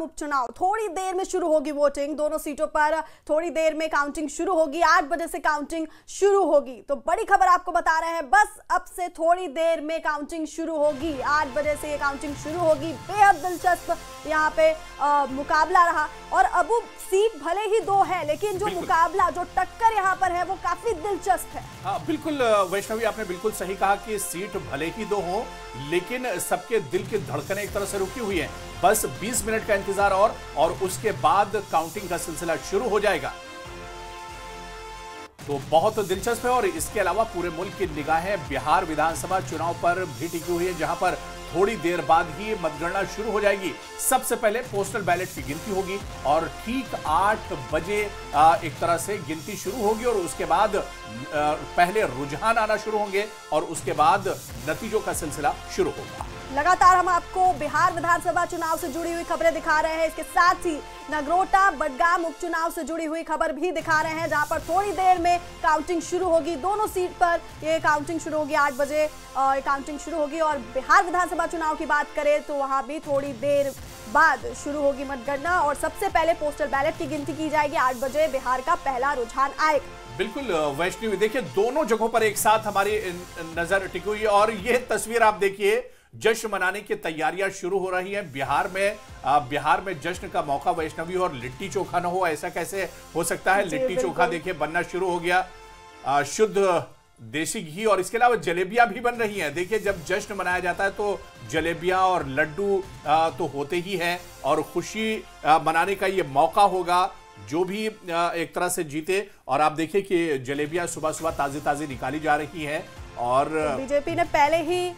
उपचुनाव थोड़ी देर में शुरू होगी वोटिंग। दोनों सीटों पर थोड़ी देर में काउंटिंग शुरू होगी। 8 बजे से काउंटिंग शुरू होगी। तो बड़ी खबर आपको बता रहे हैं, बस अब से थोड़ी देर में काउंटिंग शुरू होगी। 8 बजे से ये काउंटिंग शुरू होगी। बेहद दिलचस्प यहाँ पे मुकाबला रहा। और अब सीट भले ही 2 है, लेकिन जो मुकाबला, जो टक्कर यहाँ पर है वो काफी दिलचस्प है। हाँ बिल्कुल वैष्णवी, आपने बिल्कुल सही कहा कि सीट भले ही 2 हो, लेकिन सबके दिल की धड़कनें एक तरह से रुकी हुई हैं। बस 20 मिनट का इंतजार और उसके बाद काउंटिंग का सिलसिला शुरू हो जाएगा। तो बहुत दिलचस्प है। और इसके अलावा पूरे मुल्क की निगाहें बिहार विधानसभा चुनाव पर भी टिकी हुई है, जहां पर थोड़ी देर बाद ही मतगणना शुरू हो जाएगी। सबसे पहले पोस्टल बैलेट की गिनती होगी और ठीक 8 बजे एक तरह से गिनती शुरू होगी और उसके बाद पहले रुझान आना शुरू होंगे और उसके बाद नतीजों का सिलसिला शुरू होगा। लगातार हम आपको बिहार विधानसभा चुनाव से जुड़ी हुई खबरें दिखा रहे हैं। इसके साथ ही नगरोटा बडगाम उपचुनाव से जुड़ी हुई खबर भी दिखा रहे हैं, जहां पर थोड़ी देर में काउंटिंग शुरू होगी। दोनों सीट पर ये काउंटिंग शुरू होगी। 8 बजे काउंटिंग शुरू होगी। और बिहार विधानसभा चुनाव की बात करें तो वहां भी थोड़ी देर बाद शुरू होगी मतगणना और सबसे पहले पोस्टल बैलेट की गिनती की जाएगी। 8 बजे बिहार का पहला रुझान आएगा। बिल्कुल वैष्णवी, देखिए दोनों जगहों पर एक साथ हमारी नजर टिकी हुई है और यह तस्वीर आप देखिए, जश्न मनाने की तैयारियां शुरू हो रही हैं। बिहार में जश्न का मौका वैष्णवी और लिट्टी चोखा न हो, ऐसा कैसे हो सकता है। लिट्टी चोखा देखिए बनना शुरू हो गया, शुद्ध देसी घी, और इसके अलावा जलेबियां भी बन रही हैं। देखिए जब जश्न मनाया जाता है तो जलेबियां और लड्डू तो होते ही हैं और खुशी मनाने का ये मौका होगा जो भी एक तरह से जीते। और आप देखिए कि जलेबियां सुबह सुबह ताजी ताजी निकाली जा रही हैं और बीजेपी ने पहले ही,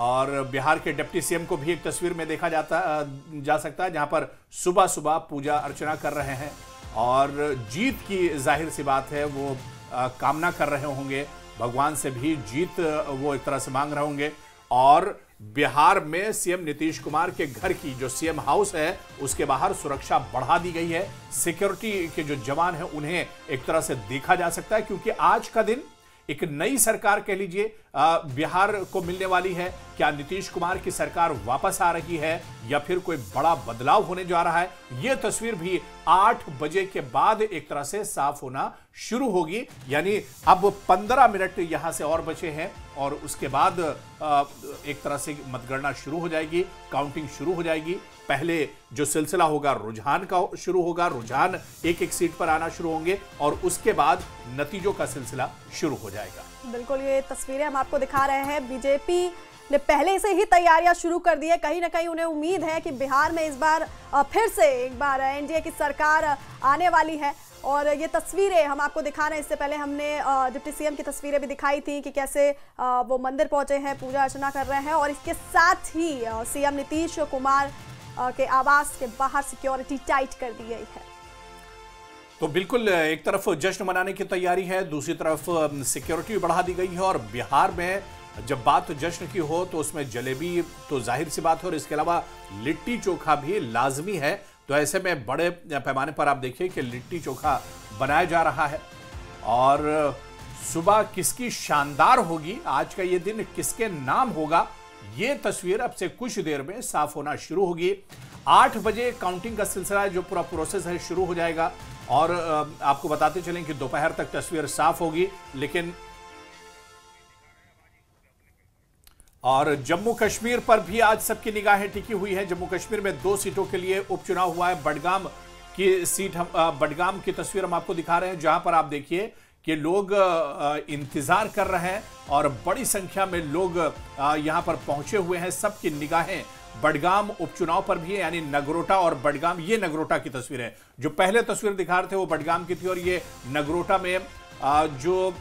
और बिहार के डिप्टी सीएम को भी एक तस्वीर में देखा जा सकता है, जहां पर सुबह सुबह पूजा अर्चना कर रहे हैं और जीत की जाहिर सी बात है वो कामना कर रहे होंगे। भगवान से भी जीत वो एक तरह से मांग रहे होंगे। और बिहार में सीएम नीतीश कुमार के घर की जो सीएम हाउस है उसके बाहर सुरक्षा बढ़ा दी गई है। सिक्योरिटी के जो जवान हैं उन्हें एक तरह से देखा जा सकता है, क्योंकि आज का दिन एक नई सरकार कह लीजिए बिहार को मिलने वाली है। क्या नीतीश कुमार की सरकार वापस आ रही है या फिर कोई बड़ा बदलाव होने जा रहा है, यह तस्वीर भी 8 बजे के बाद एक तरह से साफ होना शुरू होगी। यानी अब 15 मिनट यहां से और बचे हैं और उसके बाद एक तरह से मतगणना शुरू हो जाएगी, काउंटिंग शुरू हो जाएगी। पहले जो सिलसिला होगा रुझान का शुरू होगा, रुझान एक सीट पर आना शुरू होंगे और उसके बाद नतीजों का सिलसिला शुरू हो जाएगा। बिल्कुल, ये तस्वीरें हम आपको दिखा रहे हैं। बीजेपी ने पहले से ही तैयारियां शुरू कर दी है। कहीं ना कहीं उन्हें उम्मीद है कि बिहार में इस बार फिर से एक बार एनडीए की सरकार आने वाली है। और ये तस्वीरें हम आपको दिखा रहे हैं। इससे पहले हमने डिप्टी सीएम की तस्वीरें भी दिखाई थी कि कैसे वो मंदिर पहुंचे हैं, पूजा अर्चना कर रहे हैं। और इसके साथ ही सीएम नीतीश कुमार के आवास के बाहर सिक्योरिटी टाइट कर दी गई है। तो बिल्कुल एक तरफ जश्न मनाने की तैयारी है, दूसरी तरफ सिक्योरिटी बढ़ा दी गई है। और बिहार में जब बात जश्न की हो तो उसमें जलेबी तो जाहिर सी बात है और इसके अलावा लिट्टी चोखा भी लाजमी है। तो ऐसे में बड़े पैमाने पर आप देखिए कि लिट्टी चोखा बनाया जा रहा है और सुबह किसकी शानदार होगी, आज का ये दिन किसके नाम होगा, ये तस्वीर अब से कुछ देर में साफ होना शुरू होगी। 8 बजे काउंटिंग का सिलसिला जो पूरा प्रोसेस है शुरू हो जाएगा और आपको बताते चलें कि दोपहर तक तस्वीर साफ होगी। लेकिन और जम्मू कश्मीर पर भी आज सबकी निगाहें टिकी हुई हैं। जम्मू कश्मीर में 2 सीटों के लिए उपचुनाव हुआ है। बडगाम की सीट बडगाम की तस्वीर हम आपको दिखा रहे हैं, जहां पर आप देखिए कि लोग इंतजार कर रहे हैं और बड़ी संख्या में लोग यहां पर पहुंचे हुए हैं। सबकी निगाहें बडगाम उपचुनाव पर भी है, यानी नगरोटा और बडगाम। ये नगरोटा की तस्वीर है, जो पहले तस्वीर दिखा रहे थे वो बडगाम की थी और ये नगरोटा में जो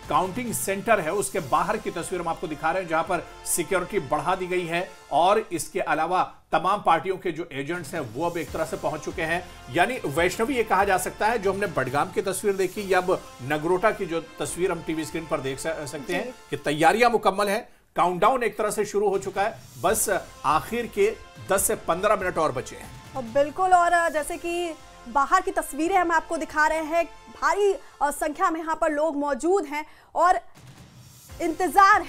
काउंटिंग सेंटर है उसके बाहर की तस्वीर हम आपको दिखा रहे हैं, जहां पर सिक्योरिटी बढ़ा दी गई है। और इसके अलावा तमाम पार्टियों के जो एजेंट्स हैं वो अब एक तरह से पहुंच चुके हैं। यानी वैष्णवी ये कहा जा सकता है, जो हमने बडगाम की तस्वीर देखी या अब नगरोटा की जो तस्वीर हम टीवी स्क्रीन पर देख सकते हैं कि तैयारियां मुकम्मल है। काउंटडाउन एक तरह से शुरू हो चुका है, बस आखिर के 10 से 15 मिनट और बचे हैं। बिल्कुल, और जैसे कि बाहर की तस्वीरें हम आपको दिखा रहे हैं, भारी संख्या में यहाँ पर लोग मौजूद हैं और इंतजार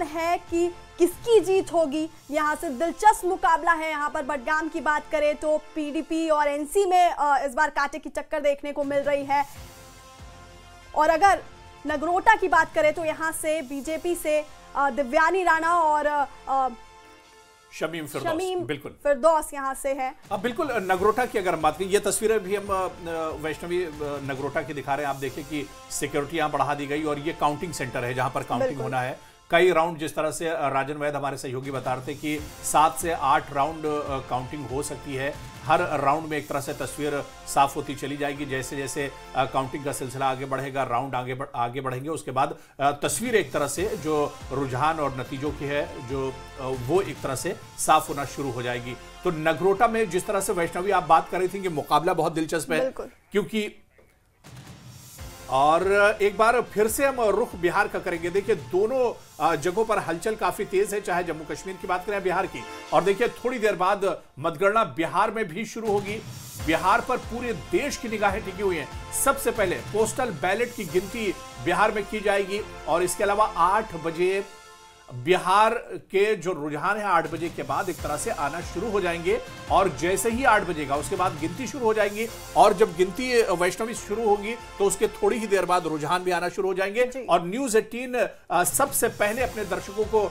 है कि किसकी जीत होगी। यहाँ से दिलचस्प मुकाबला है। यहाँ पर बडगाम की बात करें तो पीडीपी और एनसी में इस बार कांटे की टक्कर देखने को मिल रही है। और अगर नगरोटा की बात करें तो यहाँ से बीजेपी से दिव्यानी राणा और शमीम बिल्कुल फिरदौस यहाँ से है। अब बिल्कुल नगरोटा की अगर हम बात करें, ये तस्वीरें भी हम वैष्णवी नगरोटा की दिखा रहे हैं। आप देखिए कि सिक्योरिटी यहाँ बढ़ा दी गई और ये काउंटिंग सेंटर है जहां पर काउंटिंग होना है। कई राउंड, जिस तरह से राजन वैद हमारे सहयोगी बता रहे थे कि 7 से 8 राउंड काउंटिंग हो सकती है। हर राउंड में एक तरह से तस्वीर साफ होती चली जाएगी। जैसे जैसे काउंटिंग का सिलसिला आगे बढ़ेगा, राउंड आगे बढ़ेंगे, उसके बाद तस्वीर एक तरह से जो रुझान और नतीजों की है जो वो एक तरह से साफ होना शुरू हो जाएगी। तो नगरोटा में जिस तरह से वैष्णवी आप बात कर रही थी कि मुकाबला बहुत दिलचस्प है, क्योंकि और एक बार फिर से हम रुख बिहार का करेंगे। देखिए दोनों जगहों पर हलचल काफी तेज है, चाहे जम्मू कश्मीर की बात करें बिहार की। और देखिए थोड़ी देर बाद मतगणना बिहार में भी शुरू होगी। बिहार पर पूरे देश की निगाहें टिकी हुई हैं। सबसे पहले पोस्टल बैलेट की गिनती बिहार में की जाएगी और इसके अलावा 8 बजे बिहार के जो रुझान है 8 बजे के बाद एक तरह से आना शुरू हो जाएंगे। और जैसे ही 8 बजेगा उसके बाद गिनती शुरू हो जाएंगी। और जब गिनती वैष्णवी शुरू होगी तो उसके थोड़ी ही देर बाद रुझान भी आना शुरू हो जाएंगे। और न्यूज़ 18 सबसे पहले अपने दर्शकों को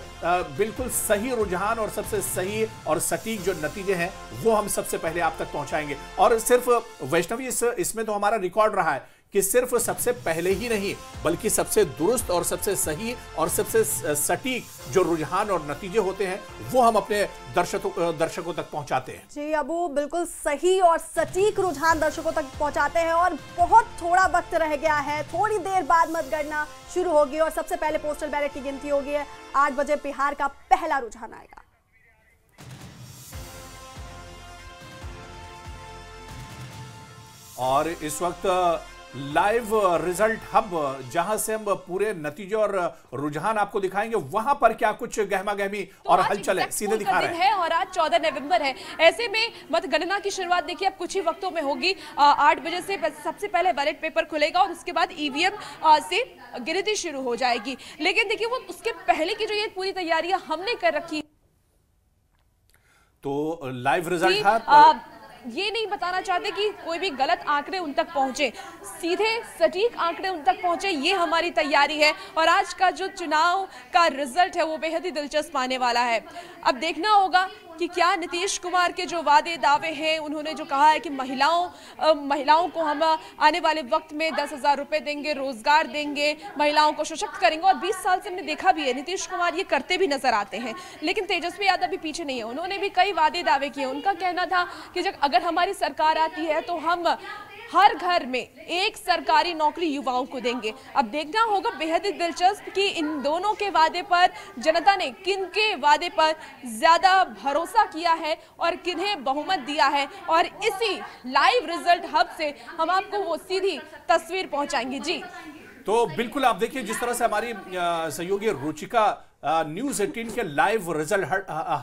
बिल्कुल सही रुझान और सबसे सही और सटीक जो नतीजे हैं वो हम सबसे पहले आप तक पहुंचाएंगे। और सिर्फ वैष्णवी इसमें तो हमारा रिकॉर्ड रहा है कि सिर्फ सबसे पहले ही नहीं बल्कि सबसे दुरुस्त और सबसे सही और सबसे सटीक जो रुझान और नतीजे होते हैं वो हम अपने दर्शकों तक पहुंचाते हैं। जी अबू, बिल्कुल सही और सटीक रुझान दर्शकों तक पहुंचाते हैं। और बहुत थोड़ा वक्त रह गया है, थोड़ी देर बाद मतगणना शुरू होगी और सबसे पहले पोस्टल बैलेट की गिनती होगी। 8 बजे बिहार का पहला रुझान आएगा। और इस वक्त लाइव रिजल्ट हब, जहां से हम पूरे नतीजे और रुझान आपको दिखाएंगे, वहां पर क्या कुछ गहमा गहमी तो और हलचल है सीधे दिखा रहे हैं। और आज 14 नवंबर है। ऐसे में मतगणना की शुरुआत देखिए अब कुछ ही वक्तों में होगी। 8 बजे से सबसे पहले बैलेट पेपर खुलेगा और उसके बाद ईवीएम से गिनती शुरू हो जाएगी। लेकिन देखिए वो उसके पहले की जो ये पूरी तैयारियां हमने कर रखी, तो लाइव रिजल्ट हब ये नहीं बताना चाहते कि कोई भी गलत आंकड़े उन तक पहुंचे, सीधे सटीक आंकड़े उन तक पहुंचे, ये हमारी तैयारी है। और आज का जो चुनाव का रिजल्ट है वो बेहद ही दिलचस्प आने वाला है। अब देखना होगा कि क्या नीतीश कुमार के जो वादे दावे हैं, उन्होंने जो कहा है कि महिलाओं को हम आने वाले वक्त में 10,000 रुपए देंगे, रोजगार देंगे, महिलाओं को सशक्त करेंगे। और 20 साल से हमने देखा भी है नीतीश कुमार ये करते भी नजर आते हैं। लेकिन तेजस्वी यादव भी पीछे नहीं है, उन्होंने भी कई वादे दावे किए। उनका कहना था कि जब अगर हमारी सरकार आती है तो हम हर घर में एक सरकारी नौकरी युवाओं को देंगे। अब देखना होगा बेहद ही दिलचस्प कि इन दोनों के वादे पर जनता ने किनके वादे पर ज्यादा भरोसा किया है और किन्हें बहुमत दिया है। और इसी लाइव रिजल्ट हब से हम आपको वो सीधी तस्वीर पहुंचाएंगे। जी तो बिल्कुल आप देखिए जिस तरह से हमारी सहयोगी रुचिका न्यूज़ 18 के लाइव रिजल्ट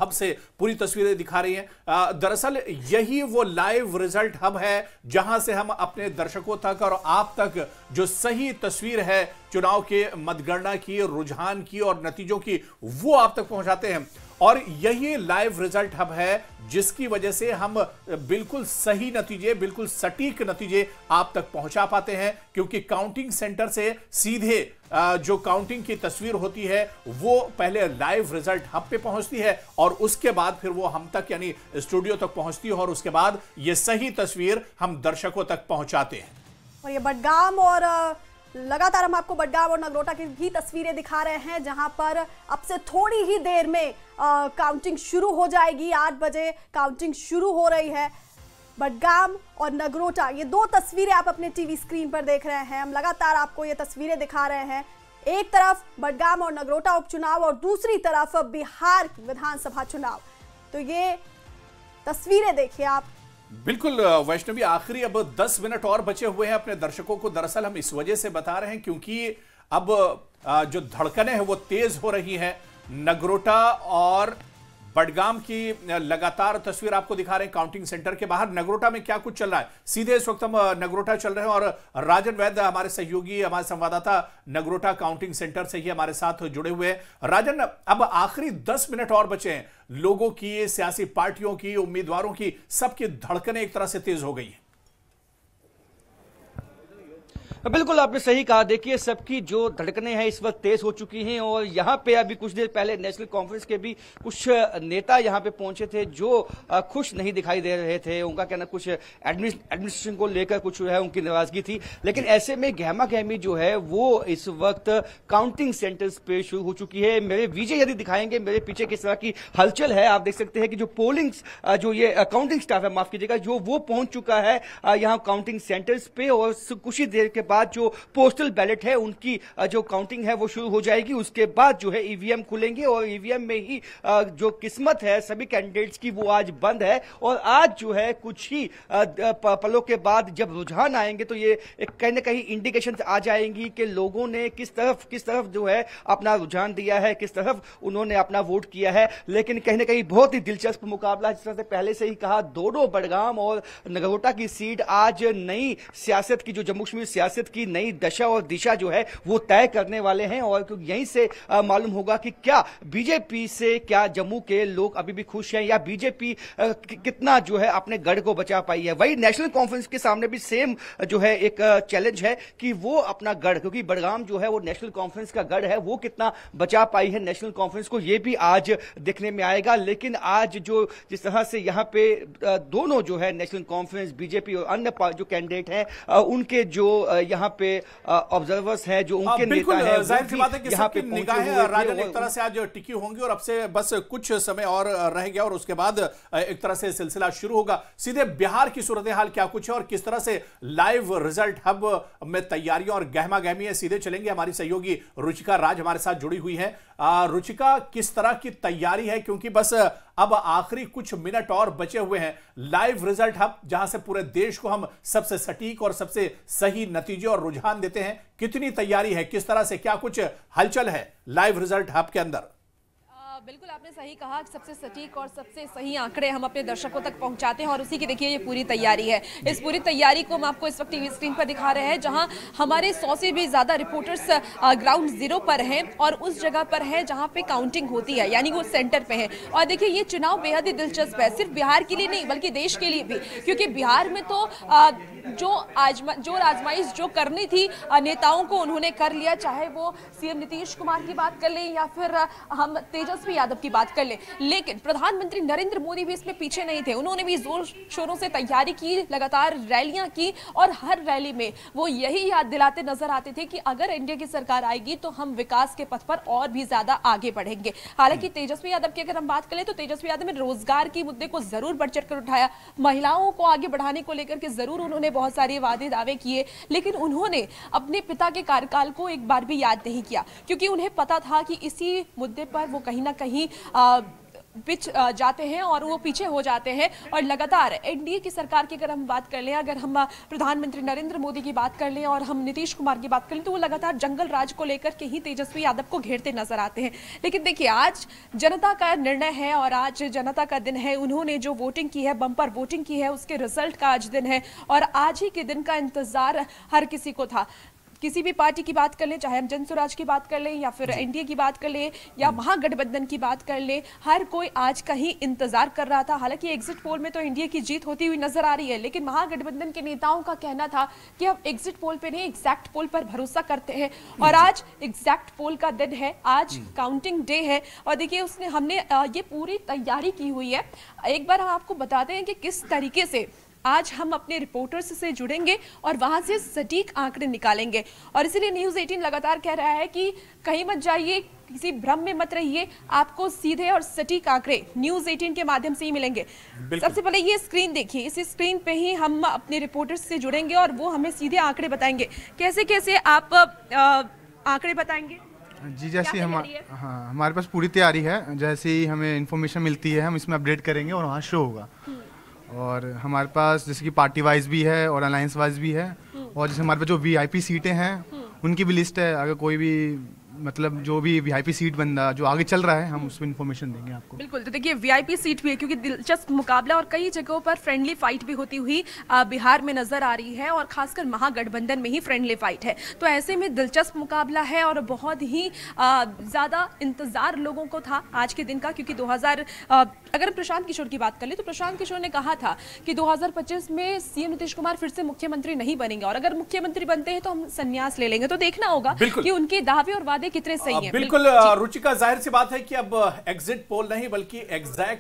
हब से पूरी तस्वीरें दिखा रही हैं। दरअसल यही वो लाइव रिजल्ट हब है जहां से हम अपने दर्शकों तक और आप तक जो सही तस्वीर है चुनाव के मतगणना की, रुझान की और नतीजों की, वो आप तक पहुंचाते हैं। और यही लाइव रिजल्ट हब है जिसकी वजह से हम बिल्कुल सही नतीजे, बिल्कुल सटीक नतीजे आप तक पहुंचा पाते हैं। क्योंकि काउंटिंग सेंटर से सीधे जो काउंटिंग की तस्वीर होती है वो पहले लाइव रिजल्ट हब पे पहुंचती है और उसके बाद फिर वो हम तक यानी स्टूडियो तक पहुंचती है और उसके बाद ये सही तस्वीर हम दर्शकों तक पहुंचाते हैं। और ये बडगाम और लगातार हम आपको बडगाम और नगरोटा की भी तस्वीरें दिखा रहे हैं जहां पर अब से थोड़ी ही देर में काउंटिंग शुरू हो जाएगी। 8 बजे काउंटिंग शुरू हो रही है। बडगाम और नगरोटा, ये 2 तस्वीरें आप अपने टीवी स्क्रीन पर देख रहे हैं। हम लगातार आपको ये तस्वीरें दिखा रहे हैं। एक तरफ बडगाम और नगरोटा उपचुनाव और दूसरी तरफ बिहार विधानसभा चुनाव। तो ये तस्वीरें देखिए आप। बिल्कुल वैष्णवी, आखिरी अब 10 मिनट और बचे हुए हैं अपने दर्शकों को। दरअसल हम इस वजह से बता रहे हैं क्योंकि अब जो धड़कनें हैं वो तेज हो रही हैं। नगरोटा और बडगाम की लगातार तस्वीर आपको दिखा रहे हैं काउंटिंग सेंटर के बाहर। नगरोटा में क्या कुछ चल रहा है, सीधे इस वक्त हम नगरोटा चल रहे हैं और राजन वैद्य हमारे सहयोगी, हमारे संवाददाता नगरोटा काउंटिंग सेंटर से ही हमारे साथ जुड़े हुए हैं। राजन, अब आखिरी 10 मिनट और बचे हैं, लोगों की, सियासी पार्टियों की, उम्मीदवारों की, सबकी धड़कनें एक तरह से तेज हो गई हैं। बिल्कुल आपने सही कहा। देखिए, सबकी जो धड़कनें हैं इस वक्त तेज हो चुकी हैं और यहाँ पे अभी कुछ देर पहले नेशनल कॉन्फ्रेंस के भी कुछ नेता यहाँ पे पहुंचे थे जो खुश नहीं दिखाई दे रहे थे। उनका कहना कुछ एडमिनिस्ट्रेशन को लेकर कुछ है उनकी नाराजगी थी, लेकिन ऐसे में गहमा गहमी जो है वो इस वक्त काउंटिंग सेंटर्स पे शुरू हो चुकी है। मेरे विजय यदि दिखाएंगे मेरे पीछे किस तरह की हलचल है, आप देख सकते हैं कि जो पोलिंग जो ये काउंटिंग स्टाफ है, माफ कीजिएगा, जो वो पहुंच चुका है यहाँ काउंटिंग सेंटर्स पे और कुछ ही देर के बाद जो पोस्टल बैलेट है उनकी जो काउंटिंग है वो शुरू हो जाएगी। उसके बाद जो है ईवीएम खुलेंगे और ईवीएम में ही जो किस्मत है सभी कैंडिडेट्स की वो आज बंद है। और आज जो है कुछ ही पलों के बाद जब रुझान आएंगे तो ये कहीं ना कहीं इंडिकेशन आ जाएंगी कि लोगों ने किस तरफ जो है अपना रुझान दिया है, किस तरफ उन्होंने अपना वोट किया है। लेकिन कहीं ना कहीं बहुत ही दिलचस्प मुकाबला, जिस तरह से पहले से ही कहा, दोनों बडगाम और नगरोटा की सीट आज नई सियासत की, जो जम्मू कश्मीर सियासत की नई दशा और दिशा जो है वो तय करने वाले हैं। और यहीं से मालूम होगा कि क्या बीजेपी से क्या जम्मू के लोग अभी भी खुश हैं या बीजेपी कितना जो है अपने गढ़ को बचा पाई है। वही नेशनल कॉन्फ्रेंस के सामने भी सेम जो है एक चैलेंज है कि वो अपना गढ़, क्योंकि बडगाम जो है वो नेशनल कॉन्फ्रेंस का गढ़ है, वो कितना बचा पाई है नेशनल कॉन्फ्रेंस को, ये भी आज देखने में आएगा। लेकिन आज जो जिस तरह से यहाँ पे दोनों जो है नेशनल कॉन्फ्रेंस, बीजेपी और अन्य जो कैंडिडेट हैं उनके जो यहाँ पे ऑब्जर्वर्स हैं, जो उनके नेता हैं, जाहिर सी बात है कि सबकी निगाहें राजन एक तरह से आज टिकी होंगी और अब से बस कुछ समय और रह गया और उसके बाद एक तरह से सिलसिला शुरू होगा। सीधे बिहार की सूरत हाल क्या कुछ है और किस तरह से लाइव रिजल्ट हब में तैयारियां और गहमा गहमी है, सीधे चलेंगे। हमारी सहयोगी रुचिका राज हमारे साथ जुड़ी हुई है। रुचिका, किस तरह की तैयारी है, क्योंकि बस अब आखिरी कुछ मिनट और बचे हुए हैं। लाइव रिजल्ट हब, जहां से पूरे देश को हम सबसे सटीक और सबसे सही नतीजे और रुझान देते हैं, कितनी तैयारी है, किस तरह से क्या कुछ हलचल है लाइव रिजल्ट हब के अंदर? बिल्कुल आपने सही कहा, सबसे सटीक और सबसे सही आंकड़े हम अपने दर्शकों तक पहुंचाते हैं और उसी की देखिए ये पूरी तैयारी है। इस पूरी तैयारी को हम आपको इस वक्त टीवी स्क्रीन पर दिखा रहे हैं, जहां हमारे 100 से भी ज्यादा रिपोर्टर्स ग्राउंड जीरो पर हैं और उस जगह पर है जहां पे काउंटिंग होती है, यानी वो सेंटर पे है। और देखिए ये चुनाव बेहद ही दिलचस्प है, सिर्फ बिहार के लिए नहीं बल्कि देश के लिए भी, क्योंकि बिहार में तो जो आजमाइश जो करनी थी नेताओं को उन्होंने कर लिया, चाहे वो सीएम नीतीश कुमार की बात कर लें या फिर हम तेजस्वी यादव की बात कर ले। लेकिन प्रधानमंत्री नरेंद्र मोदी भी इसमें पीछे नहीं थे, उन्होंने भी जोर शोरों से तैयारी की, लगातार रैलियां की और हर रैली में वो यही याद दिलाते नजर आते थे कि अगर एनडीए की सरकार आएगी तो हम विकास के पथ पर और भी ज्यादा आगे बढ़ेंगे। हालांकि तेजस्वी यादव की अगर हम बात करें तो तेजस्वी यादव ने रोजगार की मुद्दे को जरूर बढ़ चढ़कर उठाया, महिलाओं को आगे बढ़ाने को लेकर के जरूर उन्होंने बहुत सारे वादे दावे किए, लेकिन उन्होंने अपने पिता के कार्यकाल को एक बार भी याद नहीं किया, क्योंकि उन्हें पता था कि इसी मुद्दे पर वो कहीं ना कहीं पिछ जाते हैं और वो पीछे हो जाते हैं। और लगातार एनडीए की सरकार की अगर हम बात कर लें, अगर हम प्रधानमंत्री नरेंद्र मोदी की बात कर लें और हम नीतीश कुमार की बात कर लें, तो वो लगातार जंगल राज को लेकर के ही तेजस्वी यादव को घेरते नजर आते हैं। लेकिन देखिए आज जनता का निर्णय है और आज जनता का दिन है, उन्होंने जो वोटिंग की है, बम्पर वोटिंग की है, उसके रिजल्ट का आज दिन है और आज ही के दिन का इंतजार हर किसी को था। किसी भी पार्टी की बात कर लें, चाहे हम जनसुराज की बात कर लें या फिर एनडीए की बात कर लें या महागठबंधन की बात कर लें, हर कोई आज का ही इंतजार कर रहा था। हालांकि एग्जिट पोल में तो एनडीए की जीत होती हुई नजर आ रही है, लेकिन महागठबंधन के नेताओं का कहना था कि अब एग्जिट पोल पे नहीं, एग्जैक्ट पोल पर भरोसा करते हैं और आज एग्जैक्ट पोल का दिन है, आज काउंटिंग डे है। और देखिए हमने ये पूरी तैयारी की हुई है। एक बार हम आपको बताते हैं कि किस तरीके से आज हम अपने रिपोर्टर्स से जुड़ेंगे और वहां से सटीक आंकड़े निकालेंगे। और इसीलिए न्यूज़ 18 लगातार कह रहा है कि कहीं मत जाइए, किसी भ्रम में मत रहिए, आपको सीधे और सटीक आंकड़े न्यूज़ 18 के माध्यम से ही मिलेंगे। सबसे पहले ये स्क्रीन देखिए, इस स्क्रीन पे ही हम अपने रिपोर्टर्स से जुड़ेंगे और वो हमें सीधे आंकड़े बताएंगे। कैसे कैसे आप आंकड़े बताएंगे? जी, जैसे हमारे पास पूरी तैयारी है, जैसे ही हमें इन्फॉर्मेशन मिलती है हम इसमें अपडेट करेंगे और वहाँ शो होगा। और हमारे पास जैसे कि पार्टी वाइज भी है और अलायंस वाइज भी है, और जैसे हमारे पास जो वीआईपी सीटें हैं उनकी भी लिस्ट है। अगर कोई भी मतलब जो भी वीआईपी सीट बंदा जो आगे चल रहा है हम उस पर इन्फॉर्मेशन देंगे आपको। बिल्कुल, तो देखिए वीआईपी सीट भी है क्योंकि दिलचस्प मुकाबला और कई जगहों पर फ्रेंडली फाइट भी होती हुई बिहार में नजर आ रही है और खासकर महागठबंधन में ही फ्रेंडली फाइट है। तो ऐसे में दिलचस्प मुकाबला है और बहुत ही ज़्यादा इंतजार लोगों को था आज के दिन का, क्योंकि अगर प्रशांत किशोर की बात कर ले तो प्रशांत किशोर ने कहा था कि 2025 में सीएम नीतीश कुमार फिर से मुख्यमंत्री नहीं बनेंगे और अगर मुख्यमंत्री बनते हैं तो हम संन्यास ले लेंगे। तो देखना होगा कि उनके दावे और वादे कितने सही हैं। बिल्कुल रुचिका, जाहिर सी बात है कि अब एग्जिट पोल नहीं बल्कि एग्जैक्ट